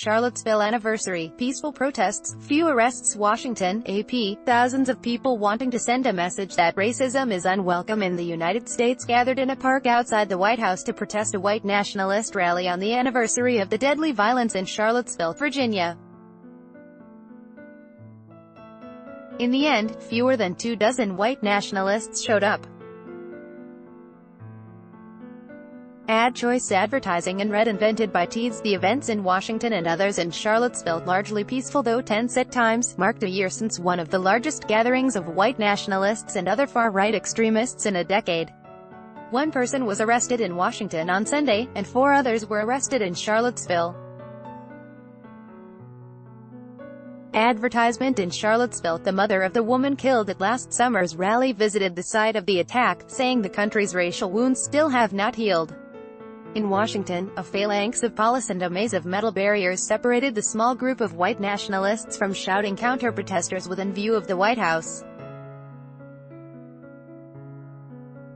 Charlottesville anniversary, peaceful protests, few arrests. Washington, AP, thousands of people wanting to send a message that racism is unwelcome in the United States gathered in a park outside the White House to protest a white nationalist rally on the anniversary of the deadly violence in Charlottesville, Virginia. In the end, fewer than 24 white nationalists showed up. Ad choice advertising and red invented by Teeds. The events in Washington and others in Charlottesville, largely peaceful though tense at times, marked a year since one of the largest gatherings of white nationalists and other far-right extremists in a decade. One person was arrested in Washington on Sunday, and 4 others were arrested in Charlottesville. Advertisement in Charlottesville. The mother of the woman killed at last summer's rally visited the site of the attack, saying the country's racial wounds still have not healed. In Washington, a phalanx of police and a maze of metal barriers separated the small group of white nationalists from shouting counter-protesters within view of the White House.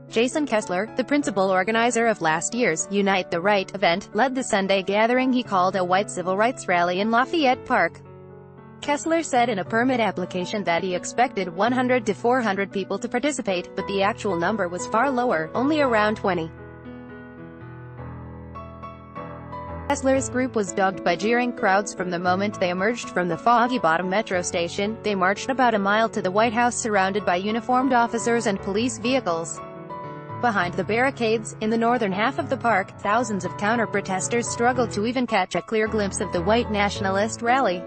Jason Kessler, the principal organizer of last year's Unite the Right event, led the Sunday gathering he called a white civil rights rally in Lafayette Park. Kessler said in a permit application that he expected 100 to 400 people to participate, but the actual number was far lower, only around 20. Kessler's group was dogged by jeering crowds from the moment they emerged from the Foggy Bottom metro station. They marched about a mile to the White House surrounded by uniformed officers and police vehicles. Behind the barricades, in the northern half of the park, thousands of counter-protesters struggled to even catch a clear glimpse of the white nationalist rally.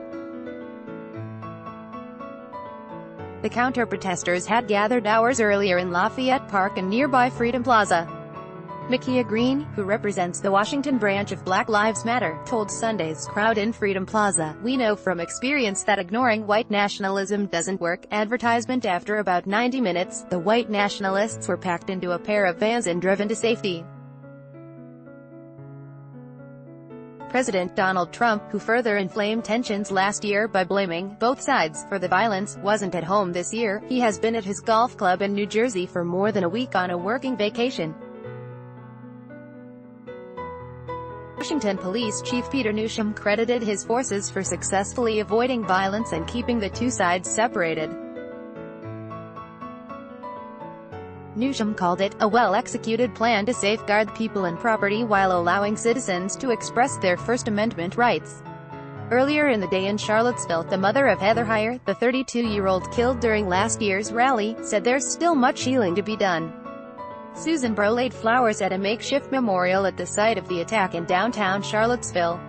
The counter-protesters had gathered hours earlier in Lafayette Park and nearby Freedom Plaza. Micaiah Green, who represents the Washington branch of Black Lives Matter, told Sunday's crowd in Freedom Plaza, "We know from experience that ignoring white nationalism doesn't work." Advertisement. After about 90 minutes, the white nationalists were packed into a pair of vans and driven to safety. President Donald Trump, who further inflamed tensions last year by blaming both sides for the violence, wasn't at home this year. He has been at his golf club in New Jersey for more than a week on a working vacation. Washington Police Chief Peter Newsham credited his forces for successfully avoiding violence and keeping the two sides separated. Newsham called it a well-executed plan to safeguard people and property while allowing citizens to express their First Amendment rights. Earlier in the day in Charlottesville, the mother of Heather Heyer, the 32-year-old killed during last year's rally, said there's still much healing to be done. Susan Bro laid flowers at a makeshift memorial at the site of the attack in downtown Charlottesville.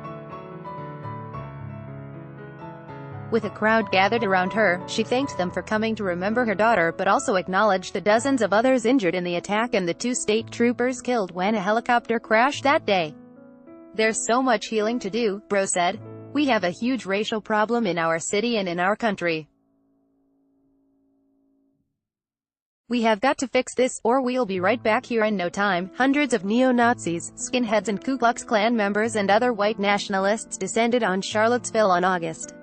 With a crowd gathered around her, she thanked them for coming to remember her daughter but also acknowledged the dozens of others injured in the attack and the 2 state troopers killed when a helicopter crashed that day. "There's so much healing to do," Bro said. "We have a huge racial problem in our city and in our country. We have got to fix this, or we'll be right back here in no time." Hundreds of neo-Nazis, skinheads and Ku Klux Klan members and other white nationalists descended on Charlottesville on August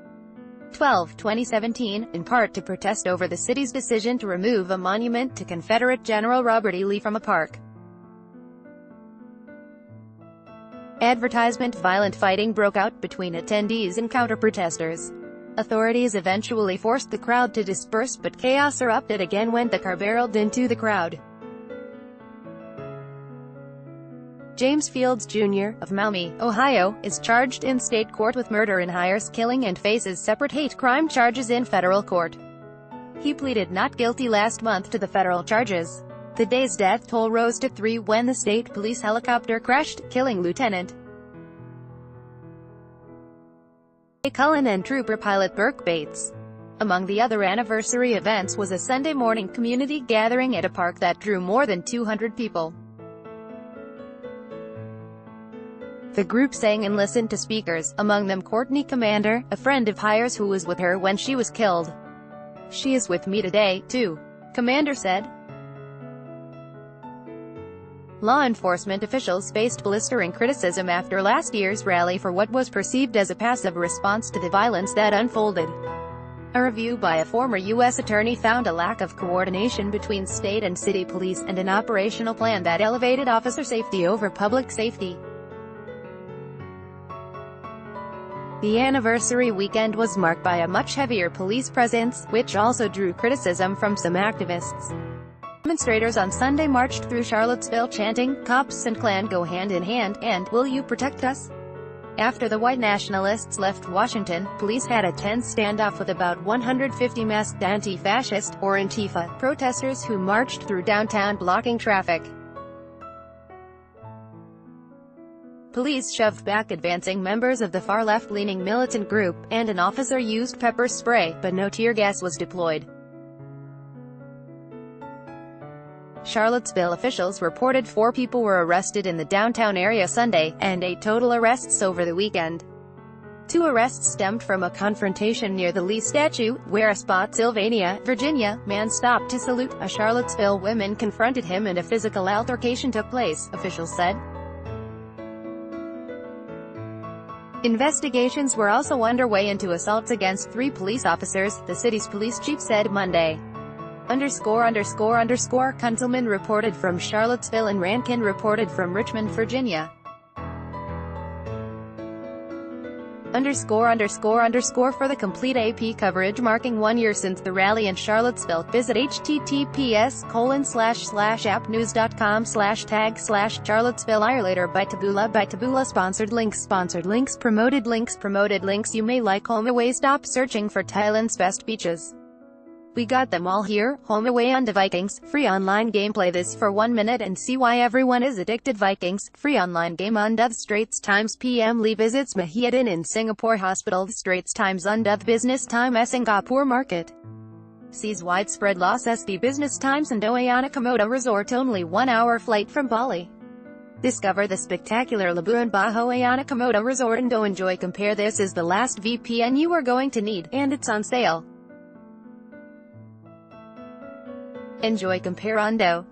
12, 2017, in part to protest over the city's decision to remove a monument to Confederate General Robert E. Lee from a park. Advertisement. Violent fighting broke out between attendees and counter-protesters. Authorities eventually forced the crowd to disperse, but chaos erupted again when the car barreled into the crowd. James Fields, Jr., of Maumee, Ohio, is charged in state court with murder in Heyer's killing and faces separate hate crime charges in federal court. He pleaded not guilty last month to the federal charges. The day's death toll rose to 3 when the state police helicopter crashed, killing Lieutenant Cullen and Trooper Pilot Burke Bates. Among the other anniversary events was a Sunday morning community gathering at a park that drew more than 200 people. The group sang and listened to speakers, among them Courtney Commander, a friend of Heyer's who was with her when she was killed. "She is with me today, too," Commander said. Law enforcement officials faced blistering criticism after last year's rally for what was perceived as a passive response to the violence that unfolded. A review by a former U.S. attorney found a lack of coordination between state and city police, and an operational plan that elevated officer safety over public safety. The anniversary weekend was marked by a much heavier police presence, which also drew criticism from some activists. Demonstrators on Sunday marched through Charlottesville chanting, "Cops and Klan go hand in hand," and "Will you protect us?" After the white nationalists left Washington, police had a tense standoff with about 150 masked anti-fascist, or Antifa, protesters who marched through downtown blocking traffic. Police shoved back advancing members of the far left-leaning militant group, and an officer used pepper spray, but no tear gas was deployed. Charlottesville officials reported 4 people were arrested in the downtown area Sunday, and 8 total arrests over the weekend. 2 arrests stemmed from a confrontation near the Lee statue, where a Spotsylvania, Virginia, man stopped to salute a Charlottesville woman confronted him and a physical altercation took place, officials said. Investigations were also underway into assaults against 3 police officers, the city's police chief said Monday. Kunzelman reported from Charlottesville and Rankin reported from Richmond, Virginia. For the complete AP coverage marking 1 year since the rally in Charlottesville, visit https://appnews.com/tag/Charlottesville. By Taboola. Sponsored links. Promoted links. You may like HomeAway. Stop searching for Thailand's best beaches. We got them all here. HomeAway on the Vikings. Free online gameplay. This for 1 minute and see why everyone is addicted. Vikings. Free online game on the Straits Times PM. Lee visits Mahidin in Singapore Hospital. The Straits Times on the Business Time Singapore Market. Sees widespread loss. The Business Times and Oayana Komodo Resort. Only 1-hour flight from Bali. Discover the spectacular Labuan Bajo Ayana Komodo Resort and enjoy. Compare. This is the last VPN you are going to need, and it's on sale. Enjoy. Compare. Ondo.